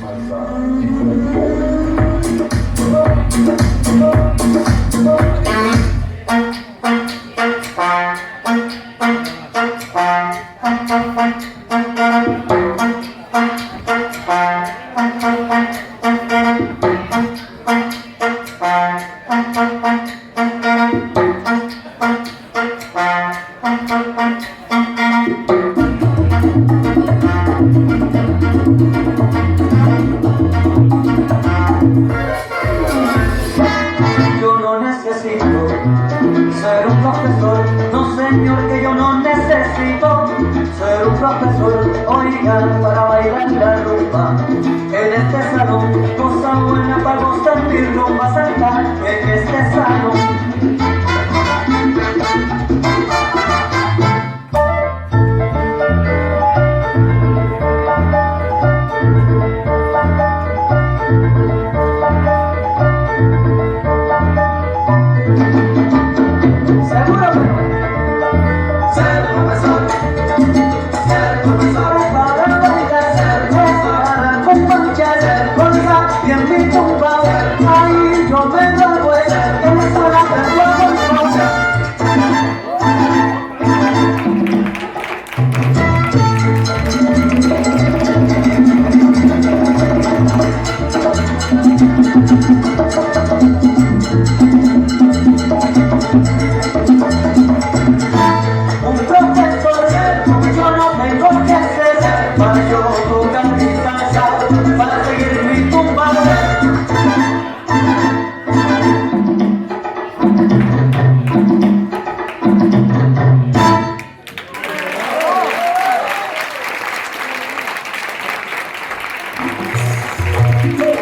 salsa y punto. Yo no necesito ser un profesor, no señor, que yo no necesito ser un profesor. Oigan, para bailar la rumba en este salón, cosa buena para gozar mi rumba saltar en este salón. Seguro que no. Ser profesor, para bailar, para acompañar, ser cosa y en mi tumba, ahí yo me gradué, en esa la tengo con un profesor, yo no tengo que ser para yo tocar mi salsa, para seguir mi tumba. Hey!